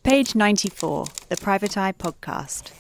Page 94, the Private Eye Podcast.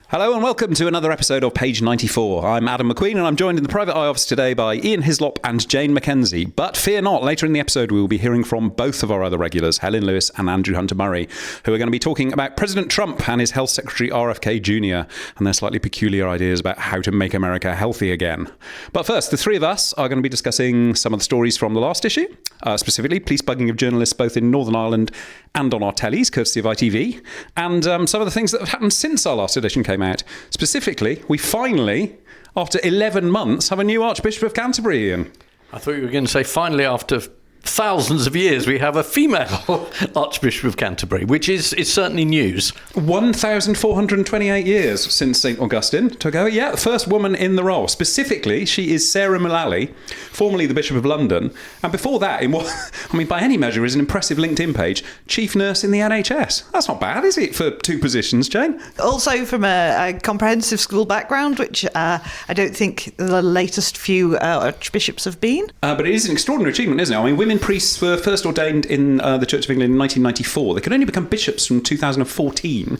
Hello and welcome to another episode of Page 94. I'm Adam McQueen and I'm joined in the Private Eye office today by Ian Hislop and Jane Mackenzie. But fear not, later in the episode we will be hearing from both of our other regulars, Helen Lewis and Andrew Hunter-Murray, who are going to be talking about President Trump and his Health Secretary RFK Jr. and their slightly peculiar ideas about how to make America healthy again. But first, the three of us are going to be discussing some of the stories from the last issue, specifically police bugging of journalists both in Northern Ireland and on our tellies, courtesy of ITV, and some of the things that have happened since our last edition came out. Specifically, we finally, after 11 months, have a new Archbishop of Canterbury, Ian. I thought you were going to say finally after thousands of years we have a female Archbishop of Canterbury, which is certainly news. 1,428 years since St. Augustine took over. Yeah, the first woman in the role. Specifically, she is Sarah Mullally, formerly the Bishop of London. And before that, in what, I mean, by any measure, is an impressive LinkedIn page, chief nurse in the NHS. That's not bad, is it, for two positions, Jane? Also from a comprehensive school background, which I don't think the latest few archbishops have been. But it is an extraordinary achievement, isn't it? I mean, women priests were first ordained in the Church of England in 1994. They could only become bishops from 2014.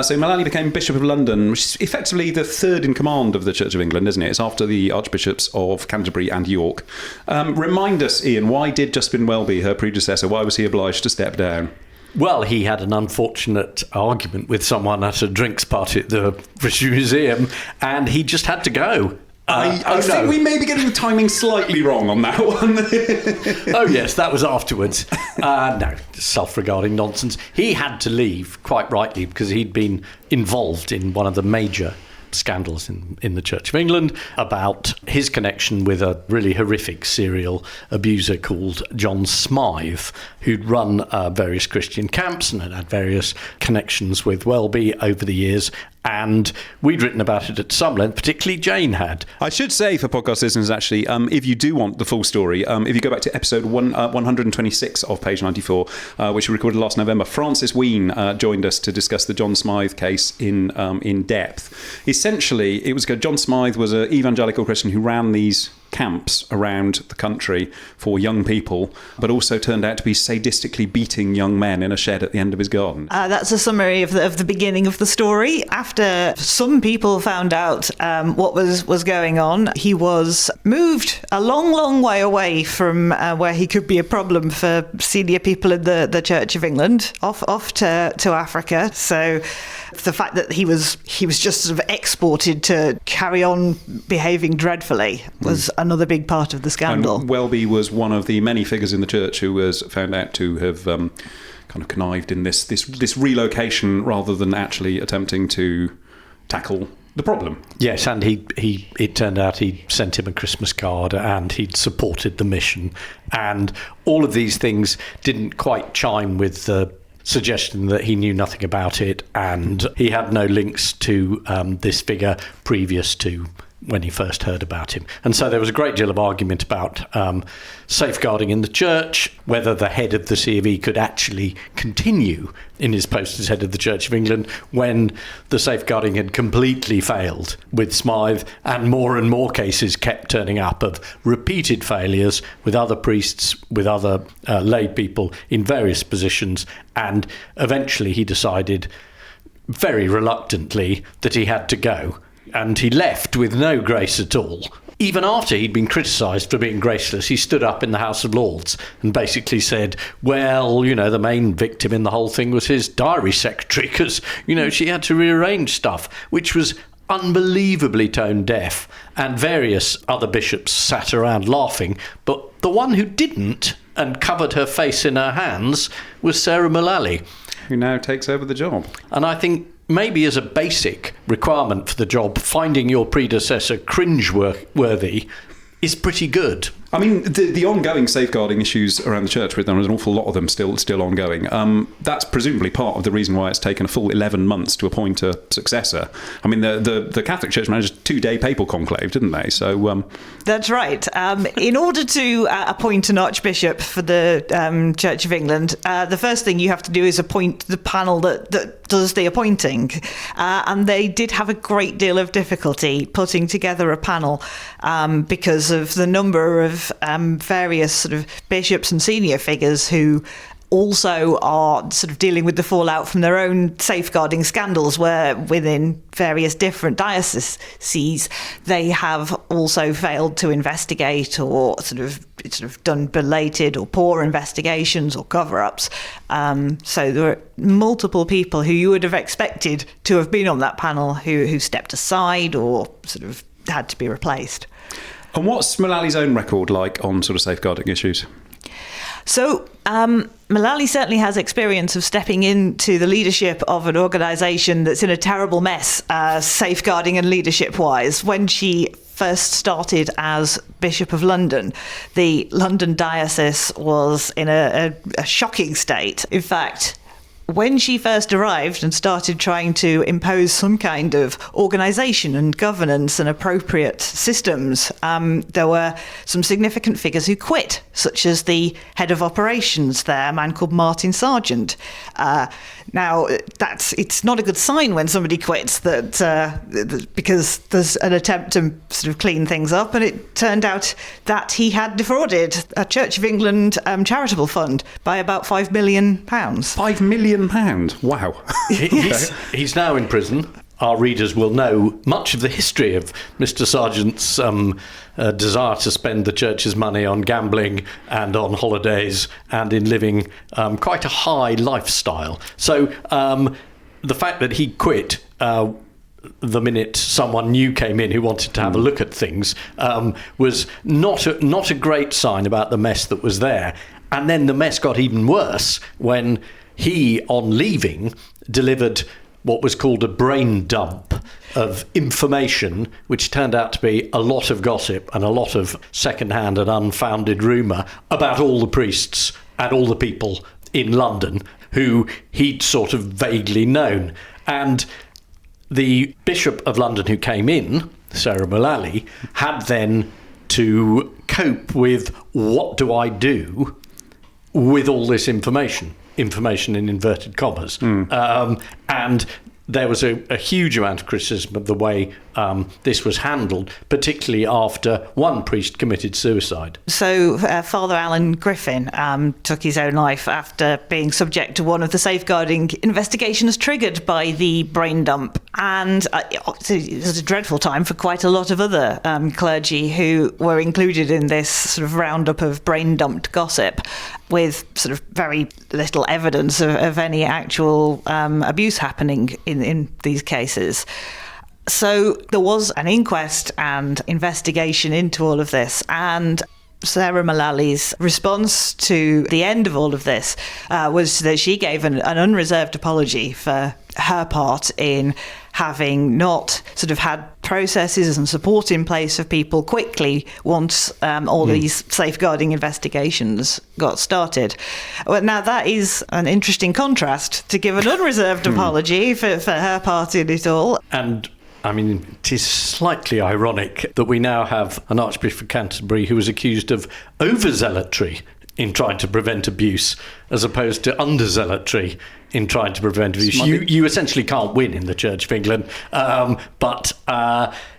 So Mullally became Bishop of London, which is effectively the third in command of the Church of England, isn't it? It's after the Archbishops of Canterbury and York. Remind us, Ian, why did Justin Welby, her predecessor, why was he obliged to step down? Well, he had an unfortunate argument with someone at a drinks party at the British Museum, and he just had to go. I think we may be getting the timing slightly wrong on that one. Oh, yes, that was afterwards. No, self-regarding nonsense. He had to leave, quite rightly, because he'd been involved in one of the major scandals in the Church of England about his connection with a really horrific serial abuser called John Smythe, who'd run various Christian camps and had various connections with Welby over the years. And we'd written about it at some length, particularly Jane had. I should say for podcast listeners, actually, if you do want the full story, if you go back to episode 126 of Page 94, which we recorded last November, Francis Ween joined us to discuss the John Smythe case in depth. Essentially, it was John Smythe was an evangelical Christian who ran these camps around the country for young people, but also turned out to be sadistically beating young men in a shed at the end of his garden. That's a summary of the beginning of the story. After some people found out what was going on, he was moved a long way away from where he could be a problem for senior people in the Church of England, off to Africa. So the fact that he was just sort of exported to carry on behaving dreadfully was another big part of the scandal. And Welby was one of the many figures in the church who was found out to have kind of connived in this relocation rather than actually attempting to tackle the problem. Yes, and it turned out he sent him a Christmas card and he'd supported the mission. And all of these things didn't quite chime with the suggestion that he knew nothing about it and he had no links to this figure previous to when he first heard about him. And so there was a great deal of argument about safeguarding in the church, whether the head of the COE could actually continue in his post as head of the Church of England when the safeguarding had completely failed with Smythe, and more cases kept turning up of repeated failures with other priests, with other lay people in various positions. And eventually he decided very reluctantly that he had to go. And he left with no grace at all. Even after he'd been criticised for being graceless, he stood up in the House of Lords and basically said, well, the main victim in the whole thing was his diary secretary because, she had to rearrange stuff, which was unbelievably tone deaf. And various other bishops sat around laughing. But the one who didn't and covered her face in her hands was Sarah Mullally, who now takes over the job. And I think maybe as a basic requirement for the job, finding your predecessor cringe-worthy is pretty good. I mean, the ongoing safeguarding issues around the church, there's an awful lot of them still ongoing. That's presumably part of the reason why it's taken a full 11 months to appoint a successor. I mean, the Catholic Church managed a 2-day papal conclave, didn't they? So that's right. In order to appoint an archbishop for the Church of England, the first thing you have to do is appoint the panel that does the appointing. And they did have a great deal of difficulty putting together a panel because of the number of various sort of bishops and senior figures who also are sort of dealing with the fallout from their own safeguarding scandals, where within various different dioceses they have also failed to investigate or sort of done belated or poor investigations or cover-ups. So there are multiple people who you would have expected to have been on that panel who stepped aside or sort of had to be replaced. And what's Mullally's own record like on sort of safeguarding issues? So Mullally certainly has experience of stepping into the leadership of an organisation that's in a terrible mess, safeguarding and leadership-wise. When she first started as Bishop of London, the London diocese was in a shocking state. In fact, when she first arrived and started trying to impose some kind of organisation and governance and appropriate systems, there were some significant figures who quit, such as the head of operations there, a man called Martin Sargent. Now, it's not a good sign when somebody quits, because there's an attempt to sort of clean things up, and it turned out that he had defrauded a Church of England charitable fund by about £5 million. £5 million? Wow. He's now in prison. Our readers will know much of the history of Mr. Sargent's desire to spend the church's money on gambling and on holidays and in living quite a high lifestyle. So the fact that he quit the minute someone new came in who wanted to have a look at things was not a great sign about the mess that was there. And then the mess got even worse when he, on leaving, delivered what was called a brain dump of information, which turned out to be a lot of gossip and a lot of second-hand and unfounded rumour about all the priests and all the people in London who he'd sort of vaguely known. And the Bishop of London who came in, Sarah Mullally, had then to cope with, what do I do with all this information in inverted commas. And there was a huge amount of criticism of the way this was handled, particularly after one priest committed suicide. So Father Alan Griffin took his own life after being subject to one of the safeguarding investigations triggered by the brain dump. And it was a dreadful time for quite a lot of other clergy who were included in this sort of roundup of brain dumped gossip, with sort of very little evidence of any actual abuse happening in these cases. So there was an inquest and investigation into all of this, and Sarah Mullally's response to the end of all of this was that she gave an unreserved apology for her part in having not sort of had processes and support in place for people quickly once all these safeguarding investigations got started. Well, now that is an interesting contrast, to give an unreserved apology for her part in it all. And I mean, it is slightly ironic that we now have an Archbishop of Canterbury who was accused of overzealotry in trying to prevent abuse, as opposed to underzealotry in trying to prevent abuse. You essentially can't win in the Church of England, but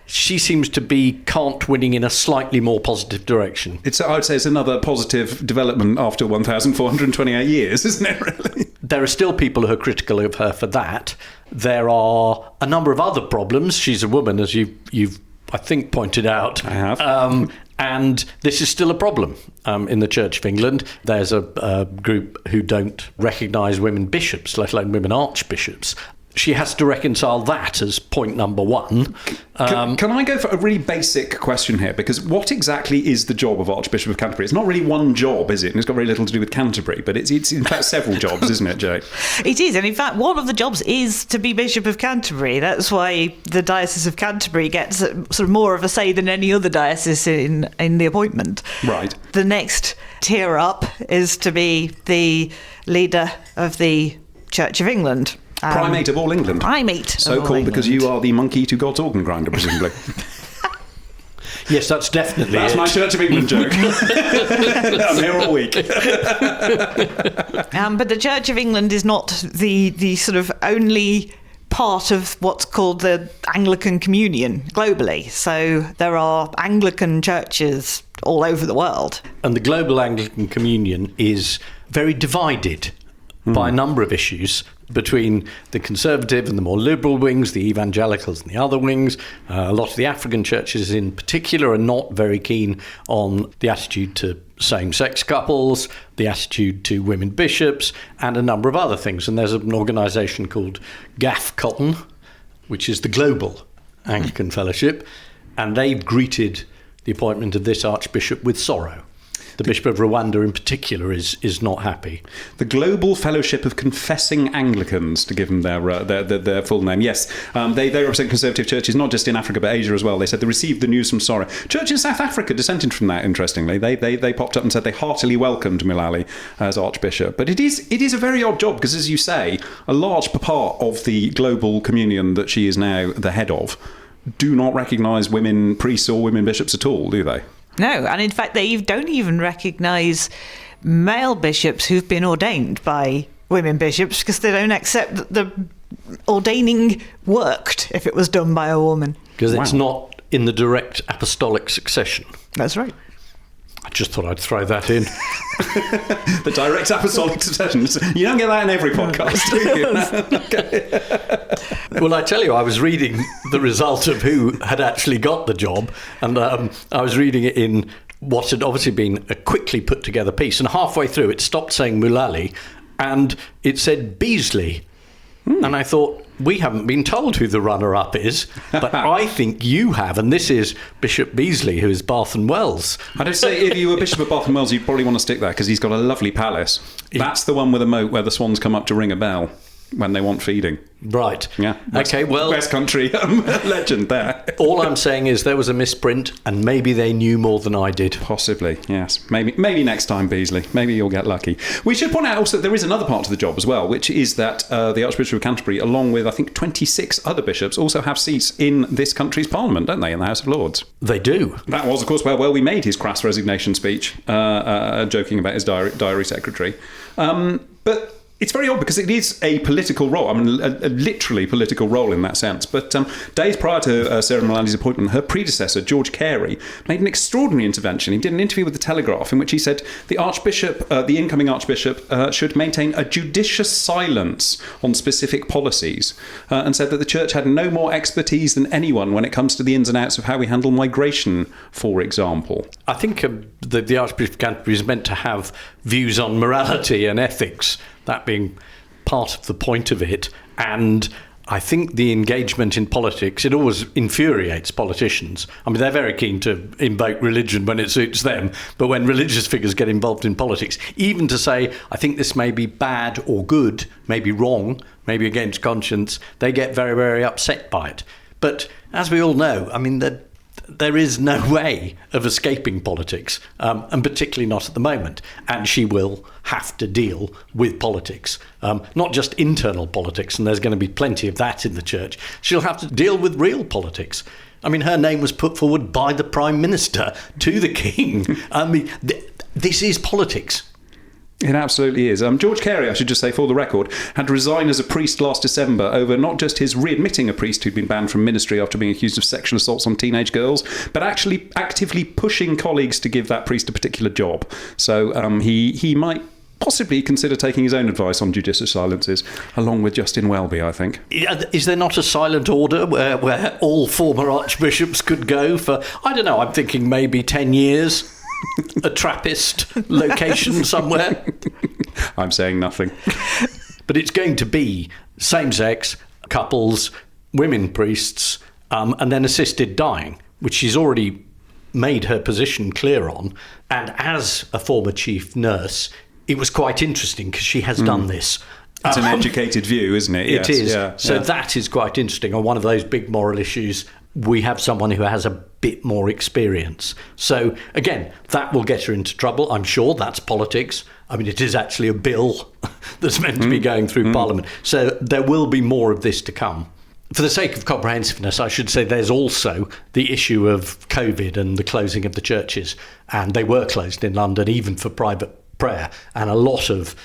she seems to be can't winning in a slightly more positive direction. I would say it's another positive development after 1,428 years, isn't it, really? There are still people who are critical of her for that. There are a number of other problems. She's a woman, as you've I think, pointed out. I have. And this is still a problem in the Church of England. There's a group who don't recognise women bishops, let alone women archbishops. She has to reconcile that as point number one. Can I go for a really basic question here? Because what exactly is the job of Archbishop of Canterbury? It's not really one job, is it? And it's got very little to do with Canterbury, but it's in fact several jobs, isn't it, Jay? It is, and in fact one of the jobs is to be Bishop of Canterbury. That's why the Diocese of Canterbury gets sort of more of a say than any other diocese in the appointment. Right. The next tier up is to be the leader of the Church of England. Primate of all England. Primate. So called because you are the monkey to God's organ grinder, presumably. Yes, that's definitely That's it. my Church of England joke. I'm here all week. But the Church of England is not the sort of only part of what's called the Anglican Communion globally. So there are Anglican churches all over the world. And the global Anglican Communion is very divided by a number of issues between the conservative and the more liberal wings, the evangelicals and the other wings. A lot of the African churches in particular are not very keen on the attitude to same-sex couples, the attitude to women bishops, and a number of other things. And there's an organisation called GAFCON, which is the Global Anglican Fellowship, and they've greeted the appointment of this Archbishop with sorrow. The Bishop of Rwanda in particular is not happy. The Global Fellowship of Confessing Anglicans, to give them their full name. Yes, they represent conservative churches, not just in Africa, but Asia as well. They said they received the news from sorrow. Church in South Africa dissented from that, interestingly. They popped up and said they heartily welcomed Mulali as Archbishop. But it is a very odd job, because, as you say, a large part of the global communion that she is now the head of do not recognise women priests or women bishops at all, do they? No, and in fact, they don't even recognise male bishops who've been ordained by women bishops, because they don't accept that the ordaining worked if it was done by a woman. Because it's not in the direct apostolic succession. That's right. I just thought I'd throw that in. The direct apostolic succession. You don't get that in every podcast, do you? Okay. Well, I tell you, I was reading the result of who had actually got the job, and I was reading it in what had obviously been a quickly put together piece, and halfway through it stopped saying Mulali, and it said Beasley. And I thought, we haven't been told who the runner-up is, but I think you have, and this is Bishop Beasley, who is Bath and Wells. I'd have to say, if you were Bishop of Bath and Wells, you'd probably want to stick there, because he's got a lovely palace. That's the one with a moat where the swans come up to ring a bell when they want feeding. Right. Yeah. Okay, well... West Country legend there. All I'm saying is there was a misprint, and maybe they knew more than I did. Possibly, yes. Maybe next time, Beasley. Maybe you'll get lucky. We should point out also there is another part to the job as well, which is that the Archbishop of Canterbury, along with, I think, 26 other bishops, also have seats in this country's Parliament, don't they, in the House of Lords? They do. That was, of course, where we made his crass resignation speech, joking about his diary secretary. But it's very odd, because it is a political role. I mean, a literally political role in that sense. But days prior to Sarah Mulali's appointment, her predecessor, George Carey, made an extraordinary intervention. He did an interview with The Telegraph in which he said the incoming Archbishop, should maintain a judicious silence on specific policies, and said that the Church had no more expertise than anyone when it comes to the ins and outs of how we handle migration, for example. I think the Archbishop of Canterbury is meant to have views on morality and ethics, that being part of the point of it. And I think the engagement in politics, it always infuriates politicians. I mean, they're very keen to invoke religion when it suits them, but when religious figures get involved in politics, even to say, I think this may be bad or good, maybe wrong, maybe against conscience, they get very, very upset by it. But as we all know, I mean, there is no way of escaping politics, and particularly not at the moment. And she will have to deal with politics, not just internal politics, and there's going to be plenty of that in the Church. She'll have to deal with real politics. I mean, her name was put forward by the Prime Minister to the King. I mean, this is politics. It absolutely is. George Carey, I should just say for the record, had to resign as a priest last December over not just his readmitting a priest who'd been banned from ministry after being accused of sexual assaults on teenage girls, but actually actively pushing colleagues to give that priest a particular job. So he might possibly consider taking his own advice on judicious silences, along with Justin Welby, I think. Is there not a silent order where all former archbishops could go for, I don't know, I'm thinking maybe 10 years? A Trappist location somewhere? I'm saying nothing. But it's going to be same-sex couples, women priests, and then assisted dying, which she's already made her position clear on. And as a former chief nurse, it was quite interesting because she has done this. It's an educated view, isn't it? It is. Yeah, so that is quite interesting. On one of those big moral issues, we have someone who has a bit more experience. So, again, that will get her into trouble. I'm sure that's politics. I mean, it is actually a bill that's meant to be going through Parliament. So there will be more of this to come. For the sake of comprehensiveness, I should say there's also the issue of COVID and the closing of the churches. And they were closed in London, even for private prayer, and a lot of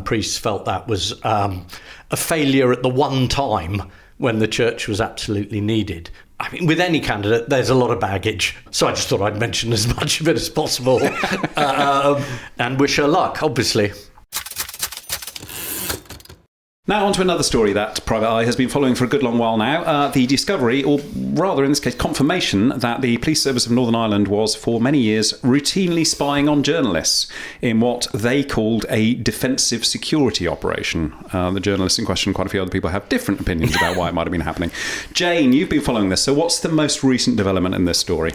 priests felt that was a failure at the one time when the church was absolutely needed. I mean, with any candidate, there's a lot of baggage. So I just thought I'd mention as much of it as possible and wish her luck, obviously. Now on to another story that Private Eye has been following for a good long while now. The discovery, or rather in this case confirmation, that the Police Service of Northern Ireland was for many years routinely spying on journalists in what they called a defensive security operation. The journalists in question, quite a few other people, have different opinions about why it might have been happening. Jane, you've been following this, so what's the most recent development in this story?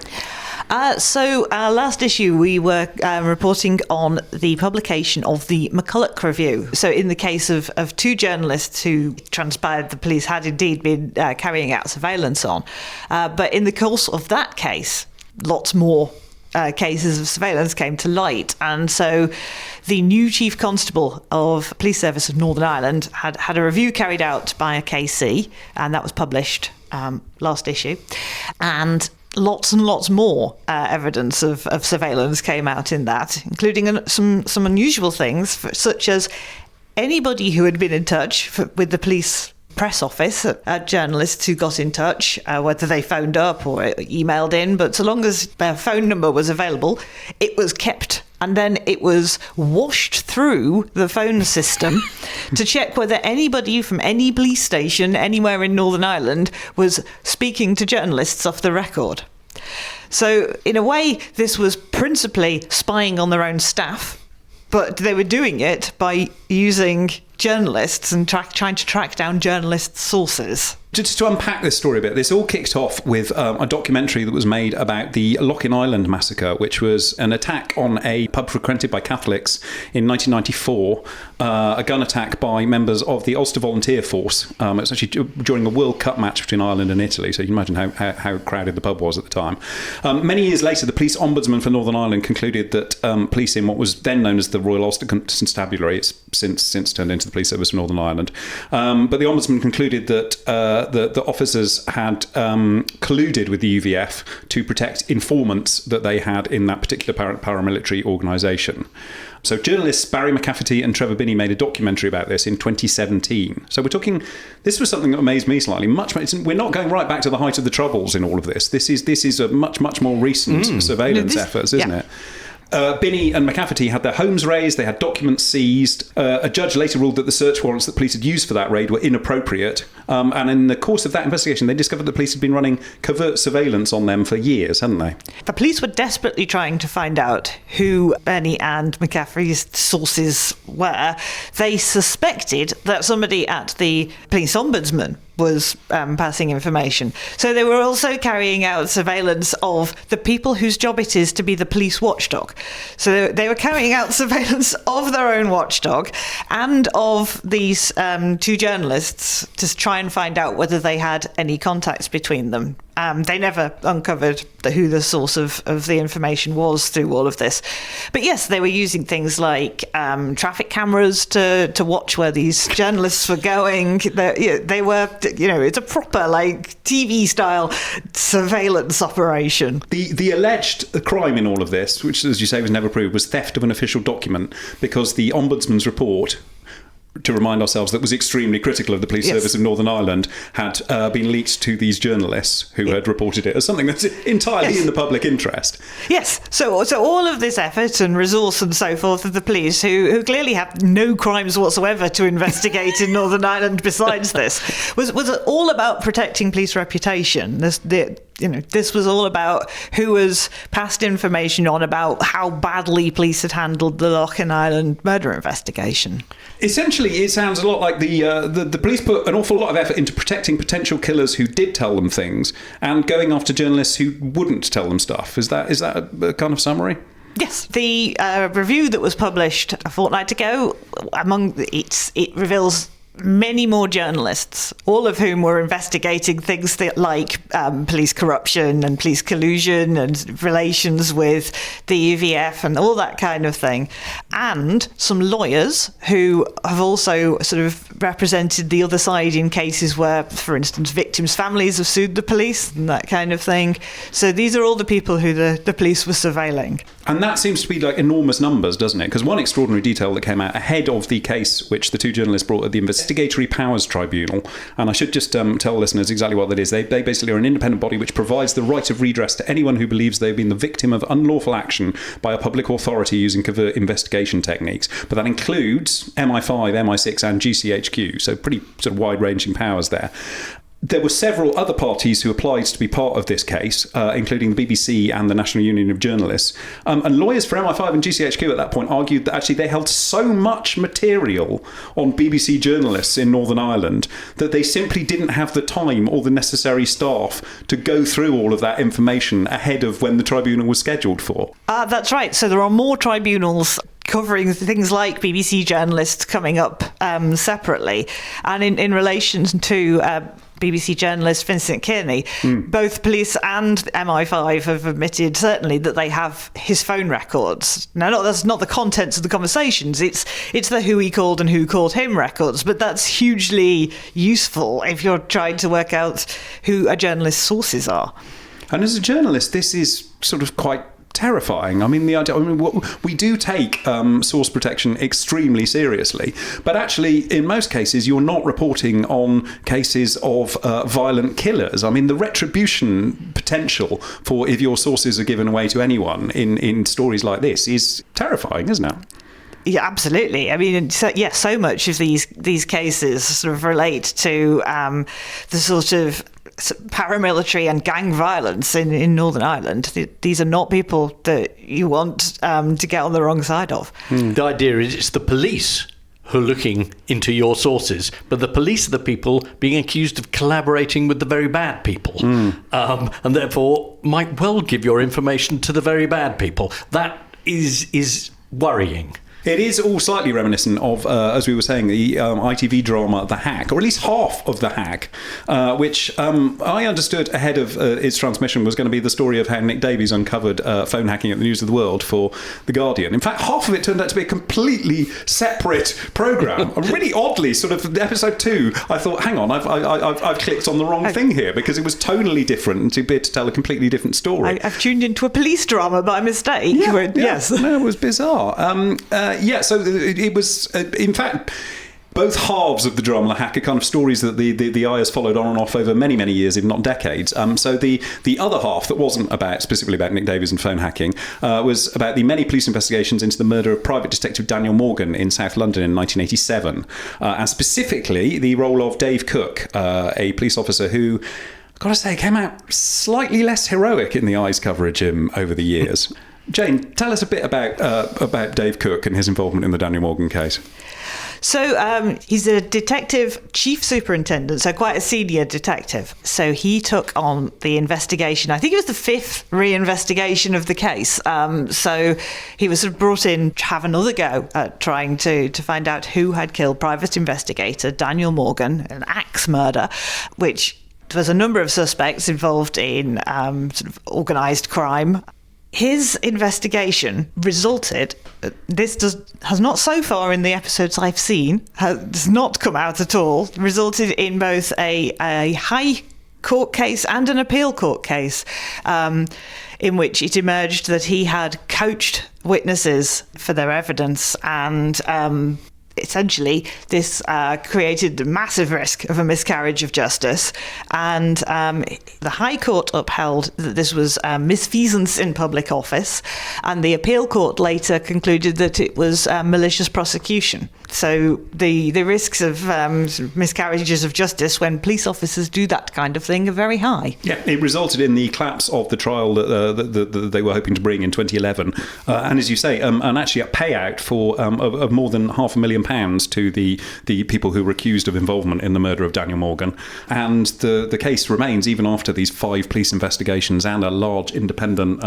Last issue we were reporting on the publication of the McCulloch Review. So in the case of two journalists who transpired the police had indeed been carrying out surveillance on. But in the course of that case, lots more cases of surveillance came to light. And so the new Chief Constable of Police Service of Northern Ireland had a review carried out by a KC, and that was published last issue. And lots and lots more evidence of surveillance came out in that, including some unusual things, such as anybody who had been in touch with the police press office, journalists who got in touch, whether they phoned up or emailed in, but so long as their phone number was available, it was kept. And then it was washed through the phone system to check whether anybody from any police station anywhere in Northern Ireland was speaking to journalists off the record. So in a way, this was principally spying on their own staff, but they were doing it by using journalists and trying to track down journalists' sources. Just to unpack this story a bit, this all kicked off with a documentary that was made about the Loughin Island massacre, which was an attack on a pub frequented by Catholics in 1994, a gun attack by members of the Ulster Volunteer Force. It was actually during a World Cup match between Ireland and Italy, so you can imagine how crowded the pub was at the time. Many years later, the Police Ombudsman for Northern Ireland concluded that police in what was then known as the Royal Ulster Constabulary, it's since turned into the Police Service of Northern Ireland, but the Ombudsman concluded that the officers had colluded with the UVF to protect informants that they had in that particular paramilitary organisation. So journalists Barry McCafferty and Trevor Binney made a documentary about this in 2017. So we're talking, this was something that amazed me slightly. We're not going right back to the height of the Troubles in all of this. This is a much more recent surveillance efforts, isn't it? Binney and McCafferty had their homes raised, they had documents seized. A judge later ruled that the search warrants that police had used for that raid were inappropriate. And in the course of that investigation, they discovered that police had been running covert surveillance on them for years, hadn't they? The police were desperately trying to find out who Binney and McCafferty's sources were. They suspected that somebody at the police ombudsman was passing information. So they were also carrying out surveillance of the people whose job it is to be the police watchdog. So they were carrying out surveillance of their own watchdog and of these two journalists to try and find out whether they had any contacts between them. They never uncovered who the source of the information was through all of this. But yes, they were using things like traffic cameras to watch where these journalists were going. They were, it's a proper TV style surveillance operation. The alleged crime in all of this, which as you say was never proved, was theft of an official document, because the Ombudsman's report, to remind ourselves, that was extremely critical of the Police Service of Northern Ireland, had been leaked to these journalists who had reported it as something that's entirely in the public interest. Yes, so all of this effort and resource and so forth of the police, who clearly have no crimes whatsoever to investigate in Northern Ireland besides this, was all about protecting police reputation. This was all about who was passed information on about how badly police had handled the Loughin Island murder investigation. Essentially, it sounds a lot like the police put an awful lot of effort into protecting potential killers who did tell them things and going after journalists who wouldn't tell them stuff. Is that a kind of summary? Yes. The review that was published a fortnight ago, it reveals many more journalists, all of whom were investigating things like police corruption and police collusion and relations with the UVF and all that kind of thing. And some lawyers who have also sort of represented the other side in cases where, for instance, victims' families have sued the police and that kind of thing. So these are all the people who the police were surveilling. And that seems to be enormous numbers, doesn't it? Because one extraordinary detail that came out ahead of the case which the two journalists brought at the Investigatory Powers Tribunal. And I should just tell listeners exactly what that is. They basically are an independent body which provides the right of redress to anyone who believes they've been the victim of unlawful action by a public authority using covert investigation techniques. But that includes MI5, MI6 and GCHQ, so pretty sort of wide-ranging powers there. There were several other parties who applied to be part of this case, including the BBC and the National Union of Journalists. And lawyers for MI5 and GCHQ at that point argued that actually they held so much material on BBC journalists in Northern Ireland that they simply didn't have the time or the necessary staff to go through all of that information ahead of when the tribunal was scheduled for. That's right. So there are more tribunals covering things like BBC journalists coming up separately. And in relation to BBC journalist Vincent Kearney, both police and MI5 have admitted certainly that they have his phone records. Now, that's not the contents of the conversations, it's the who he called and who called him records, but that's hugely useful if you're trying to work out who a journalist's sources are. And as a journalist, this is sort of quite terrifying. I mean, we do take source protection extremely seriously, but actually, in most cases, you're not reporting on cases of violent killers. I mean, the retribution potential for if your sources are given away to anyone in stories like this is terrifying, isn't it? Yeah, absolutely. I mean, so much of these cases sort of relate to the sort of paramilitary and gang violence in Northern Ireland. These are not people that you want to get on the wrong side of. The idea is it's the police who are looking into your sources, but the police are the people being accused of collaborating with the very bad people, and therefore might well give your information to the very bad people. That is worrying. It is all slightly reminiscent of, as we were saying, the ITV drama The Hack, or at least half of The Hack, which I understood ahead of its transmission was going to be the story of how Nick Davies uncovered phone hacking at the News of the World for The Guardian. In fact, half of it turned out to be a completely separate programme. Really oddly, sort of episode 2, I thought, hang on, I've clicked on the wrong thing here, because it was tonally different and to tell a completely different story. I've tuned into a police drama by mistake. Yes. No, it was bizarre. So it was, in fact, both halves of the drama The Hack are kind of stories that the eye has followed on and off over many, many years, if not decades. So the other half that wasn't specifically about Nick Davies and phone hacking was about the many police investigations into the murder of private detective Daniel Morgan in South London in 1987. And specifically the role of Dave Cook, a police officer who, I've got to say, came out slightly less heroic in the Eye's coverage over the years. Jane, tell us a bit about Dave Cook and his involvement in the Daniel Morgan case. So he's a detective chief superintendent, so quite a senior detective. So he took on the investigation. I think it was the 5th reinvestigation of the case. So he was sort of brought in to have another go at trying to find out who had killed private investigator Daniel Morgan, an axe murder, which there was a number of suspects involved in sort of organised crime. His investigation resulted, has not so far in the episodes I've seen, has not come out at all, resulted in both a high court case and an appeal court case, in which it emerged that he had coached witnesses for their evidence, and essentially this created a massive risk of a miscarriage of justice, and the High Court upheld that this was misfeasance in public office, and the appeal court later concluded that it was malicious prosecution. So the risks of miscarriages of justice when police officers do that kind of thing are very high. Yeah, it resulted in the collapse of the trial that they were hoping to bring in 2011, and as you say, and actually a payout for of more than £500,000 to the people who were accused of involvement in the murder of Daniel Morgan. And the case remains, even after these 5 police investigations and a large independent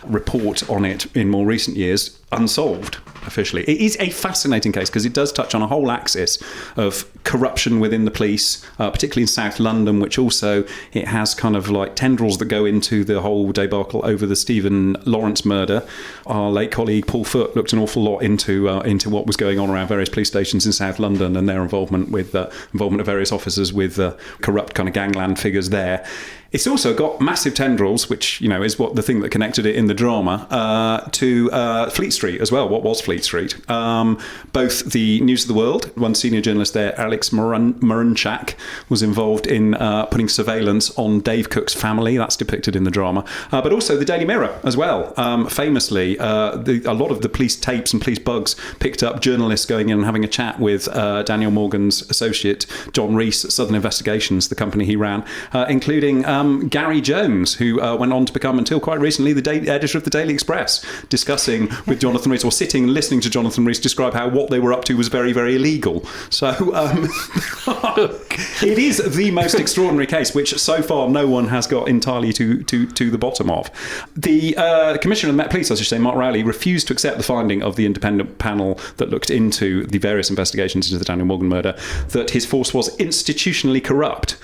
report on it in more recent years, unsolved officially. It is a fascinating case because it does touch on a whole axis of corruption within the police, particularly in South London, which also it has kind of like tendrils that go into the whole debacle over the Stephen Lawrence murder. Our late colleague Paul Foote looked an awful lot into what was going on around various police stations in South London and their involvement of various officers with corrupt kind of gangland figures there. It's also got massive tendrils, which is what the thing that connected it in the drama to Fleet Street. Street as well, what was Fleet Street. Both the News of the World, one senior journalist there, Alex Murunchak, was involved in putting surveillance on Dave Cook's family. That's depicted in the drama. But also the Daily Mirror as well. Famously, a lot of the police tapes and police bugs picked up journalists going in and having a chat with Daniel Morgan's associate, John Rees, at Southern Investigations, the company he ran, including Gary Jones, who went on to become, until quite recently, the editor of the Daily Express, discussing with Jonathan Rees, or sitting and listening to Jonathan Rees describe how what they were up to was very, very illegal. So it is the most extraordinary case, which so far no one has got entirely to the bottom of. The Commissioner of the Met Police, I should say, Mark Rowley, refused to accept the finding of the independent panel that looked into the various investigations into the Daniel Morgan murder, that his force was institutionally corrupt,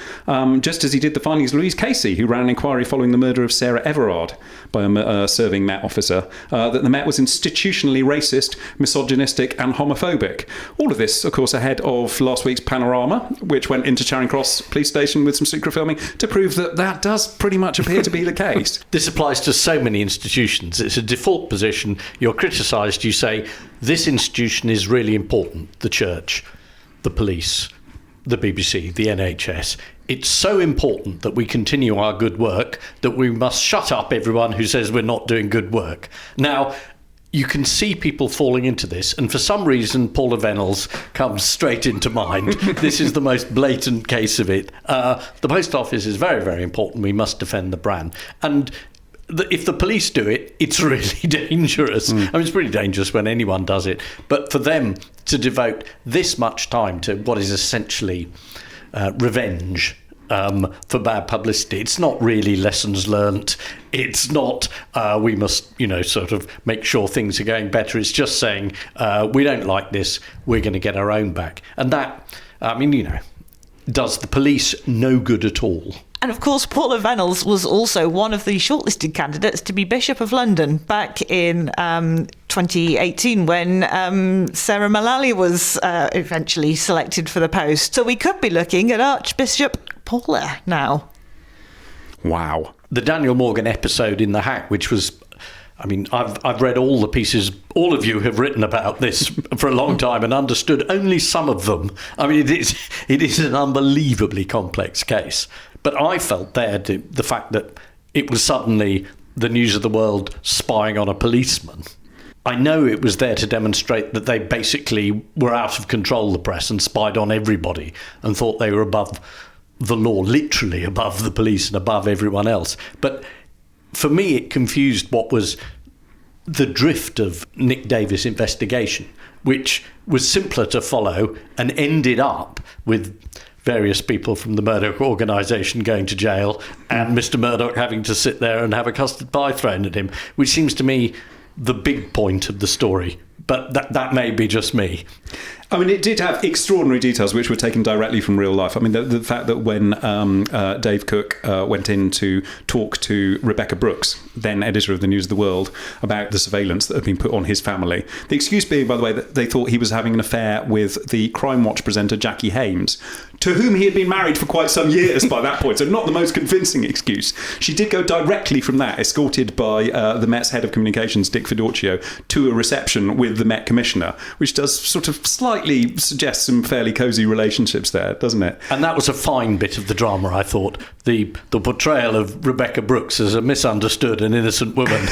just as he did the findings of Louise Casey, who ran an inquiry following the murder of Sarah Everard by a serving Met officer, that the Met was institutionally racist, misogynistic and homophobic. All of this, of course, ahead of last week's Panorama, which went into Charing Cross Police Station with some secret filming to prove that does pretty much appear to be the case. This applies to so many institutions. It's a default position. You're criticised, you say, this institution is really important, the church, the police, the BBC, the NHS. It's so important that we continue our good work that we must shut up everyone who says we're not doing good work. Now, you can see people falling into this, and for some reason Paula Venables comes straight into mind. This is the most blatant case of it. The post office is very, very important. We must defend the brand. And if the police do it, it's really dangerous. I mean, it's pretty dangerous when anyone does it. But for them to devote this much time to what is essentially revenge for bad publicity, it's not really lessons learnt. It's not we must, sort of make sure things are going better. It's just saying we don't like this. We're going to get our own back. And that, does the police no good at all. And of course, Paula Venables was also one of the shortlisted candidates to be Bishop of London back in 2018 when Sarah Mullally was eventually selected for the post. So we could be looking at Archbishop Paula now. Wow. The Daniel Morgan episode in The Hack, which was... I've read all the pieces all of you have written about this for a long time and understood only some of them. It is an unbelievably complex case. But I felt the fact that it was suddenly the News of the World spying on a policeman. I know it was there to demonstrate that they basically were out of control, the press, and spied on everybody and thought they were above the law, literally above the police and above everyone else. But for me, it confused what was the drift of Nick Davis' investigation, which was simpler to follow and ended up with various people from the Murdoch organisation going to jail and Mr. Murdoch having to sit there and have a custard pie thrown at him, which seems to me the big point of the story. But that may be just me. It did have extraordinary details which were taken directly from real life. The fact that when Dave Cook went in to talk to Rebecca Brooks, then editor of the News of the World, about the surveillance that had been put on his family. The excuse being, by the way, that they thought he was having an affair with the Crime Watch presenter Jackie Hames, to whom he had been married for quite some years by that point. So not the most convincing excuse. She did go directly from that, escorted by the Met's head of communications, Dick Fiduccio, to a reception with the Met Commissioner, which does sort of slightly suggest some fairly cosy relationships there, doesn't it? And that was a fine bit of the drama, I thought. The portrayal of Rebecca Brooks as a misunderstood and innocent woman.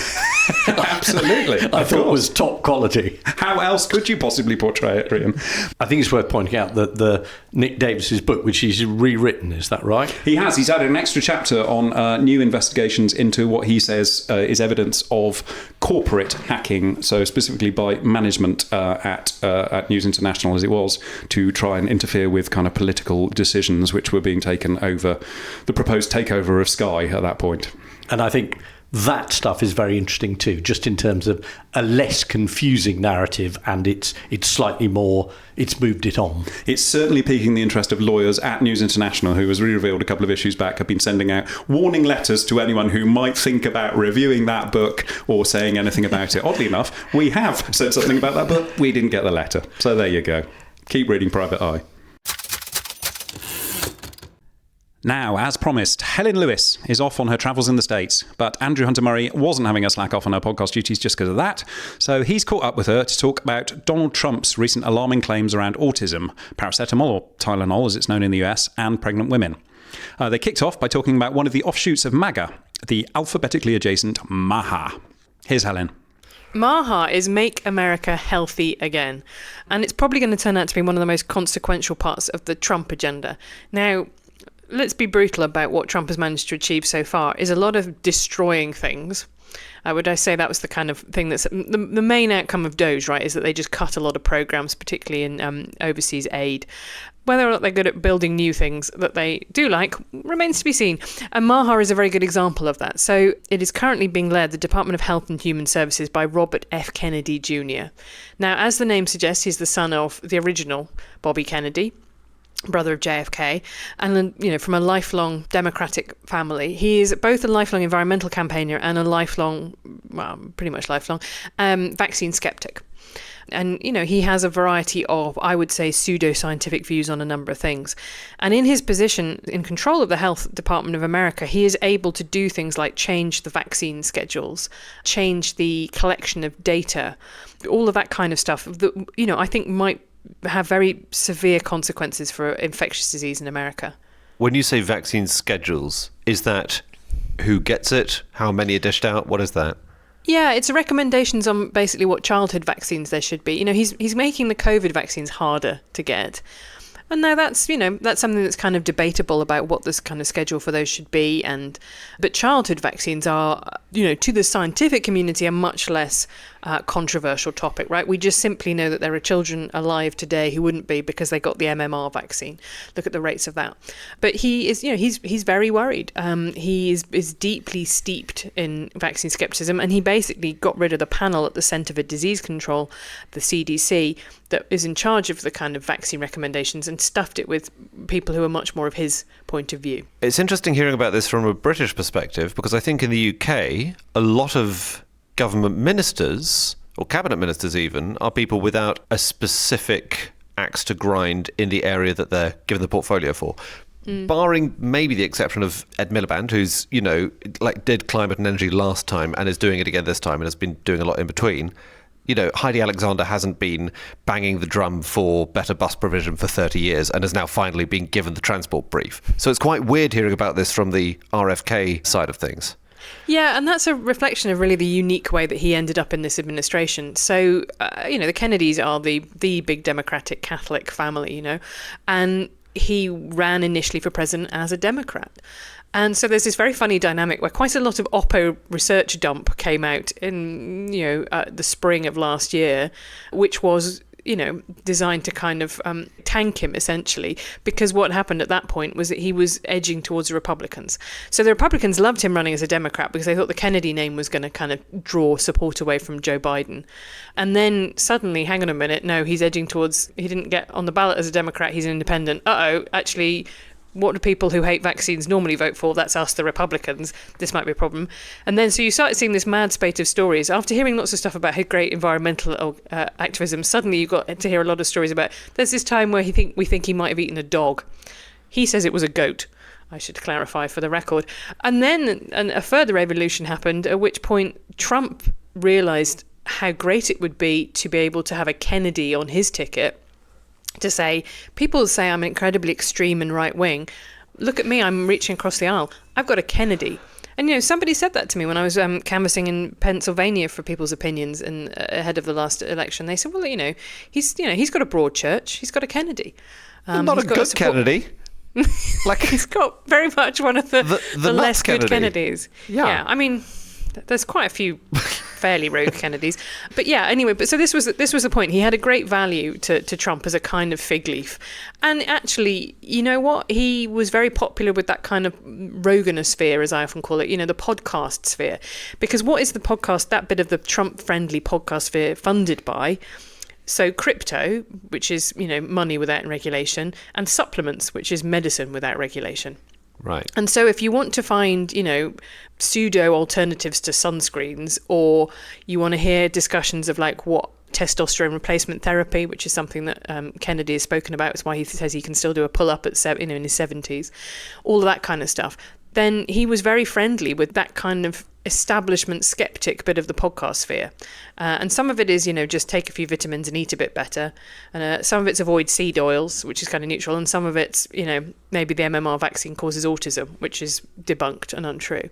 Absolutely. I thought it was top quality. How else could you possibly portray it, Ian? I think it's worth pointing out that the Nick Davis's book, which he's rewritten, is that right? He has. He's added an extra chapter on new investigations into what he says is evidence of corporate hacking, so specifically by management at News International, as it was, to try and interfere with kind of political decisions which were being taken over the proposed takeover of Sky at that point. And I think that stuff is very interesting too, just in terms of a less confusing narrative, and it's slightly more, it's moved it on. It's certainly piquing the interest of lawyers at News International, who, as we revealed a couple of issues back, have been sending out warning letters to anyone who might think about reviewing that book or saying anything about it. Oddly enough, we have said something about that book. We didn't get the letter. So there you go. Keep reading Private Eye. Now, as promised, Helen Lewis is off on her travels in the States, but Andrew Hunter-Murray wasn't having a slack off on her podcast duties just because of that, so he's caught up with her to talk about Donald Trump's recent alarming claims around autism, paracetamol, or Tylenol as it's known in the US, and pregnant women. They kicked off by talking about one of the offshoots of MAGA, the alphabetically adjacent MAHA. Here's Helen. MAHA is Make America Healthy Again, and it's probably going to turn out to be one of the most consequential parts of the Trump agenda. Now, let's be brutal about what Trump has managed to achieve so far, is a lot of destroying things. Would I say that was the kind of thing that's the main outcome of DOGE, right, is that they just cut a lot of programs, particularly in overseas aid. Whether or not they're good at building new things that they do like remains to be seen. And MAHA is a very good example of that. So it is currently being led, the Department of Health and Human Services, by Robert F. Kennedy Jr. Now, as the name suggests, he's the son of the original Bobby Kennedy, brother of JFK, and from a lifelong Democratic family. He is both a lifelong environmental campaigner and a lifelong, well, pretty much lifelong, vaccine skeptic. And, he has a variety of, I would say, pseudo-scientific views on a number of things. And in his position, in control of the Health Department of America, he is able to do things like change the vaccine schedules, change the collection of data, all of that kind of stuff that, I think might have very severe consequences for infectious disease in America. When you say vaccine schedules, is that who gets it? How many are dished out? What is that? Yeah, it's recommendations on basically what childhood vaccines there should be. He's making the COVID vaccines harder to get. And now that's something that's kind of debatable about what this kind of schedule for those should be. But childhood vaccines are, to the scientific community, a much less controversial topic, right? We just simply know that there are children alive today who wouldn't be because they got the MMR vaccine. Look at the rates of that. But he is, he's very worried. He is deeply steeped in vaccine skepticism, and he basically got rid of the panel at the Centre for Disease Control, the CDC, that is in charge of the kind of vaccine recommendations, and stuffed it with people who are much more of his point of view. It's interesting hearing about this from a British perspective, because I think in the UK, a lot of government ministers, or cabinet ministers even, are people without a specific axe to grind in the area that they're given the portfolio for. Barring maybe the exception of Ed Miliband, who's, did climate and energy last time and is doing it again this time and has been doing a lot in between. Heidi Alexander hasn't been banging the drum for better bus provision for 30 years and has now finally been given the transport brief. So it's quite weird hearing about this from the RFK side of things. Yeah, and that's a reflection of really the unique way that he ended up in this administration. So, the Kennedys are the big Democratic Catholic family, and he ran initially for president as a Democrat. And so there's this very funny dynamic where quite a lot of Oppo research dump came out in, the spring of last year, which was, designed to kind of tank him, essentially, because what happened at that point was that he was edging towards the Republicans. So the Republicans loved him running as a Democrat because they thought the Kennedy name was going to kind of draw support away from Joe Biden. And then suddenly, hang on a minute, no, he's edging towards, he didn't get on the ballot as a Democrat, he's an independent. Actually, what do people who hate vaccines normally vote for? That's us, the Republicans. This might be a problem. And then so you started seeing this mad spate of stories. After hearing lots of stuff about his great environmental activism, suddenly you got to hear a lot of stories about, there's this time where we think he might have eaten a dog. He says it was a goat. I should clarify for the record. And then a further evolution happened, at which point Trump realised how great it would be to be able to have a Kennedy on his ticket, to say, people say I'm incredibly extreme and right-wing. Look at me, I'm reaching across the aisle. I've got a Kennedy. And, somebody said that to me when I was canvassing in Pennsylvania for people's opinions and ahead of the last election. They said, well, he's got a broad church. He's got a Kennedy. Not a good Kennedy. He's got very much one of the less good Kennedys. Yeah. I mean, there's quite a few fairly rogue Kennedys. But yeah, anyway, so this was the point. He had a great value to Trump as a kind of fig leaf. And actually, you know what? He was very popular with that kind of Roganosphere, as I often call it, the podcast sphere. Because what is the podcast, that bit of the Trump-friendly podcast sphere funded by? So crypto, which is, money without regulation, and supplements, which is medicine without regulation. Right. And so if you want to find, pseudo alternatives to sunscreens, or you want to hear discussions of like what testosterone replacement therapy, which is something that Kennedy has spoken about. It's why he says he can still do a pull-up at in his 70s, all of that kind of stuff. Then he was very friendly with that kind of establishment skeptic bit of the podcast sphere. And some of it is, just take a few vitamins and eat a bit better. And some of it's avoid seed oils, which is kind of neutral. And some of it's, maybe the MMR vaccine causes autism, which is debunked and untrue.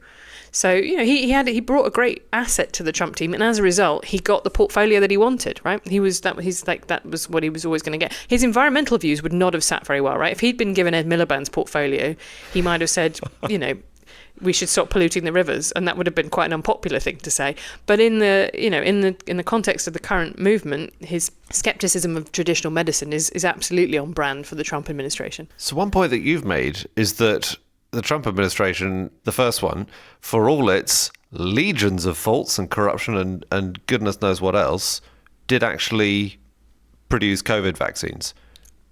So, he brought a great asset to the Trump team. And as a result, he got the portfolio that he wanted, right? That was what he was always going to get. His environmental views would not have sat very well, right? If he'd been given Ed Miliband's portfolio, he might have said, we should stop polluting the rivers, and that would have been quite an unpopular thing to say. But in the context of the current movement, his skepticism of traditional medicine is absolutely on brand for the Trump administration. So one point that you've made is that the Trump administration, the first one, for all its legions of faults and corruption and goodness knows what else, did actually produce COVID vaccines.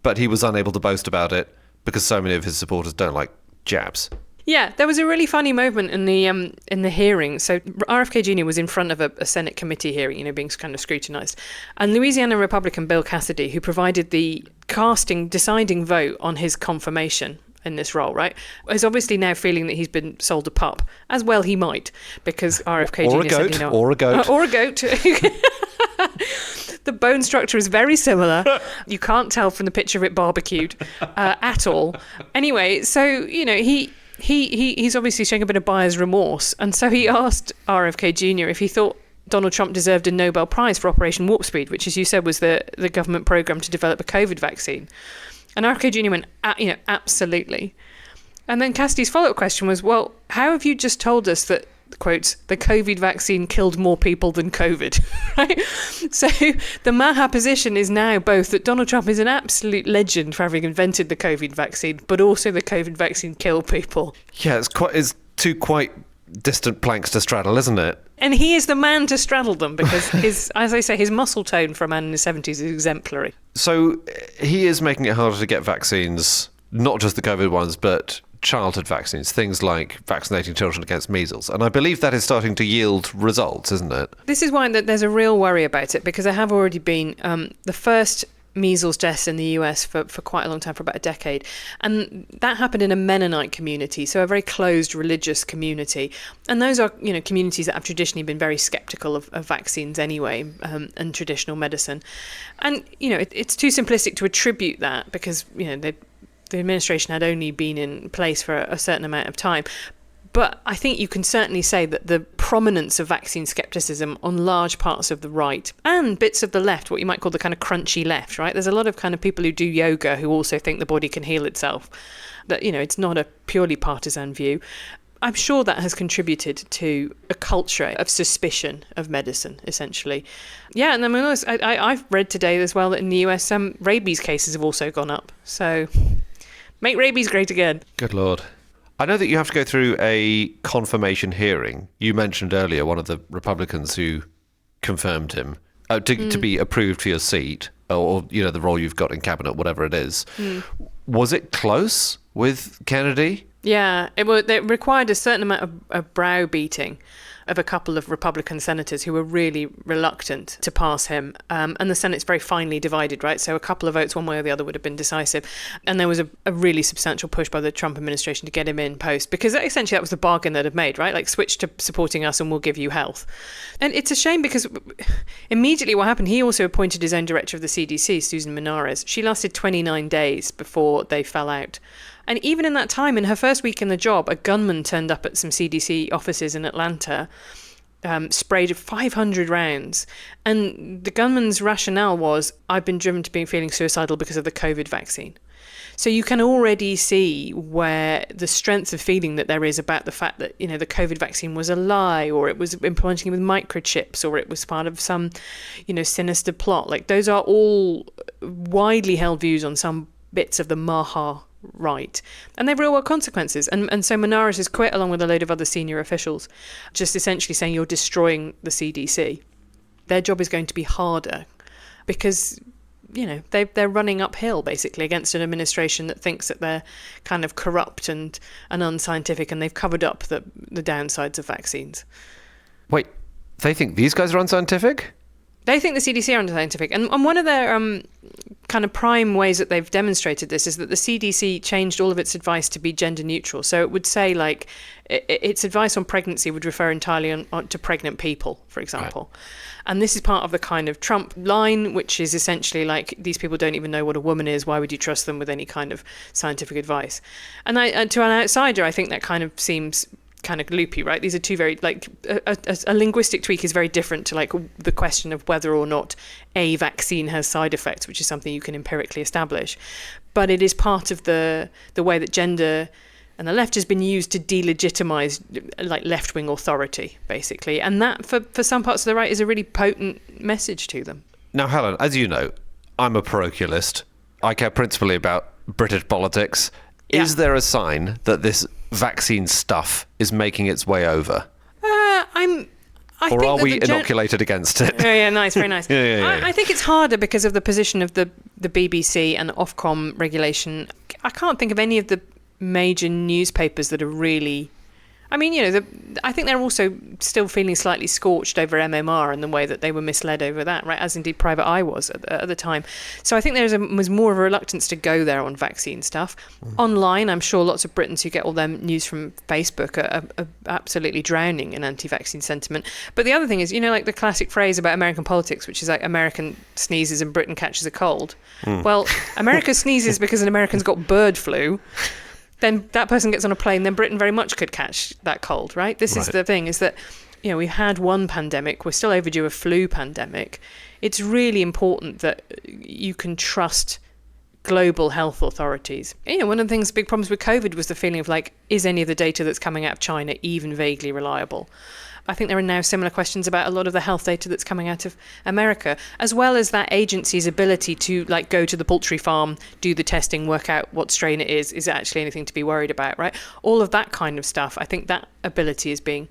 But he was unable to boast about it because so many of his supporters don't like jabs. Yeah, there was a really funny moment in the hearing. So RFK Jr. was in front of a Senate committee hearing, being kind of scrutinised. And Louisiana Republican Bill Cassidy, who provided the deciding vote on his confirmation in this role, right, is obviously now feeling that he's been sold a pup, as well he might, because RFK Jr. said, or a goat. Or a goat. The bone structure is very similar. You can't tell from the picture of it barbecued at all. Anyway, so, he's obviously showing a bit of buyer's remorse. And so he asked RFK Jr. if he thought Donald Trump deserved a Nobel Prize for Operation Warp Speed, which, as you said, was the government program to develop a COVID vaccine. And RFK Jr. went, absolutely. And then Cassidy's follow-up question was, well, how have you just told us that, quotes, the COVID vaccine killed more people than COVID, right? So the Maha position is now both that Donald Trump is an absolute legend for having invented the COVID vaccine, but also the COVID vaccine killed people. Yeah, it's two quite distant planks to straddle, isn't it? And he is the man to straddle them because his muscle tone for a man in his 70s is exemplary. So he is making it harder to get vaccines, not just the COVID ones, but childhood vaccines, things like vaccinating children against measles. And I believe that is starting to yield results, isn't it? This is why there's a real worry about it, because there have already been the first measles deaths in the US for quite a long time, for about a decade. And that happened in a Mennonite community, so a very closed religious community. And those are, communities that have traditionally been very skeptical of vaccines anyway, and traditional medicine. And, it's too simplistic to attribute that because, the administration had only been in place for a certain amount of time. But I think you can certainly say that the prominence of vaccine skepticism on large parts of the right and bits of the left, what you might call the kind of crunchy left, right? There's a lot of kind of people who do yoga who also think the body can heal itself. That, it's not a purely partisan view. I'm sure that has contributed to a culture of suspicion of medicine, essentially. Yeah, and I've read today as well that in the US, rabies cases have also gone up. So make rabies great again. Good Lord. I know that you have to go through a confirmation hearing. You mentioned earlier one of the Republicans who confirmed him to be approved for your seat or the role you've got in cabinet, whatever it is. Was it close with Kennedy? Yeah, it required a certain amount of browbeating of a couple of Republican senators who were really reluctant to pass him. And the Senate's very finely divided, right? So a couple of votes one way or the other would have been decisive. And there was a really substantial push by the Trump administration to get him in post, because essentially that was the bargain that had made, right? Like, switch to supporting us and we'll give you health. And it's a shame because immediately what happened, he also appointed his own director of the CDC, Susan Menares. She lasted 29 days before they fell out. And even in that time, in her first week in the job, a gunman turned up at some CDC offices in Atlanta, sprayed 500 rounds. And the gunman's rationale was, I've been driven to feeling suicidal because of the COVID vaccine. So you can already see where the strength of feeling that there is about the fact that, the COVID vaccine was a lie, or it was implementing with microchips, or it was part of some, sinister plot. Like, those are all widely held views on some bits of the Maha right, and they've real world consequences, and so Menares has quit along with a load of other senior officials, just essentially saying you're destroying the CDC. Their job is going to be harder because they're running uphill basically against an administration that thinks that they're kind of corrupt and unscientific, and they've covered up the downsides of vaccines. Wait, they think these guys are unscientific? They think the CDC are unscientific. And one of their kind of prime ways that they've demonstrated this is that the CDC changed all of its advice to be gender neutral. So it would say, like, its advice on pregnancy would refer entirely to pregnant people, for example. Right. And this is part of the kind of Trump line, which is essentially like, these people don't even know what a woman is. Why would you trust them with any kind of scientific advice? And to an outsider, I think that kind of seems kind of loopy, right? These are two very, like, a linguistic tweak is very different to, like, the question of whether or not a vaccine has side effects, which is something you can empirically establish. But it is part of the way that gender and the left has been used to delegitimize, like, left-wing authority, basically. And that, for some parts of the right, is a really potent message to them. Now, Helen, as you know, I'm a parochialist. I care principally about British politics. Yeah. Is there a sign that this vaccine stuff is making its way over? Or are we inoculated against it? Yeah, nice, very nice. Yeah. I think it's harder because of the position of the BBC and the Ofcom regulation. I can't think of any of the major newspapers that are really... I mean, you know, I think they're also still feeling slightly scorched over MMR and the way that they were misled over that, right? As indeed Private Eye was at the time. So I think was more of a reluctance to go there on vaccine stuff. Online, I'm sure lots of Britons who get all their news from Facebook are absolutely drowning in anti-vaccine sentiment. But the other thing is, you know, like the classic phrase about American politics, which is like American sneezes and Britain catches a cold. Well, America sneezes because an American's got bird flu. Then that person gets on a plane, then Britain very much could catch that cold, right? This is the thing, is that, you know, we've had one pandemic, we're still overdue a flu pandemic. It's really important that you can trust global health authorities. You know, one of the things, big problems with COVID was the feeling of, like, is any of the data that's coming out of China even vaguely reliable? I think there are now similar questions about a lot of the health data that's coming out of America, as well as that agency's ability to, like, go to the poultry farm, do the testing, work out what strain it is actually anything to be worried about, right? All of that kind of stuff, I think that ability is being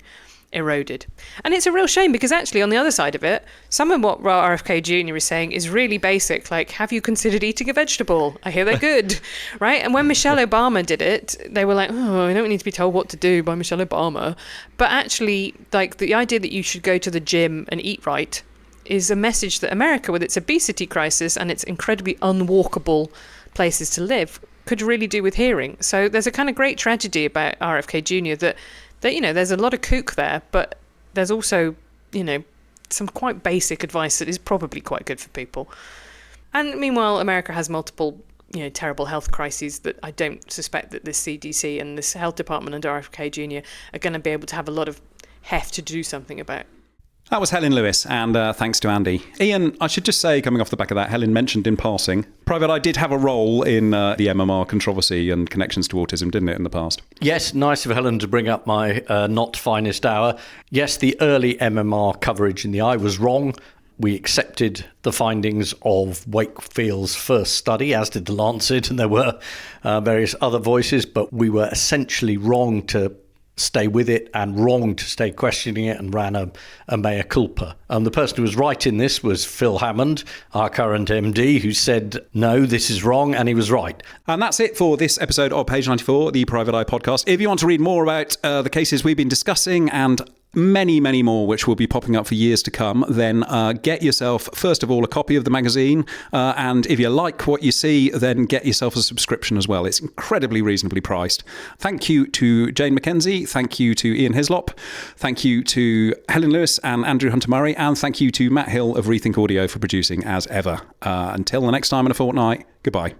eroded. And it's a real shame because actually on the other side of it, some of what RFK Jr. is saying is really basic, like, have you considered eating a vegetable? I hear they're good, right? And when Michelle Obama did it, they were like, oh, I don't need to be told what to do by Michelle Obama. But actually, like, the idea that you should go to the gym and eat right is a message that America, with its obesity crisis and its incredibly unwalkable places to live, could really do with hearing. So there's a kind of great tragedy about RFK Jr. that, you know, there's a lot of kook there, but there's also, you know, some quite basic advice that is probably quite good for people. And meanwhile, America has multiple, you know, terrible health crises that I don't suspect that this CDC and this health department under RFK Jr. are going to be able to have a lot of heft to do something about. That was Helen Lewis, and thanks to Andy. Ian, I should just say, coming off the back of that, Helen mentioned in passing, Private Eye did have a role in the MMR controversy and connections to autism, didn't it, in the past? Yes, nice of Helen to bring up my not finest hour. Yes, the early MMR coverage in the Eye was wrong. We accepted the findings of Wakefield's first study, as did the Lancet, and there were various other voices, but we were essentially wrong to stay with it and wrong to stay questioning it, and ran a mea culpa. The person who was right in this was Phil Hammond, our current MD, who said, no, this is wrong, and he was right. And that's it for this episode of Page 94, the Private Eye podcast. If you want to read more about the cases we've been discussing and many, many more which will be popping up for years to come, then get yourself, first of all, a copy of the magazine. And if you like what you see, then get yourself a subscription as well. It's incredibly reasonably priced. Thank you to Jane Mackenzie. Thank you to Ian Hislop. Thank you to Helen Lewis and Andrew Hunter-Murray. And thank you to Matt Hill of Rethink Audio for producing as ever. Until the next time in a fortnight, goodbye.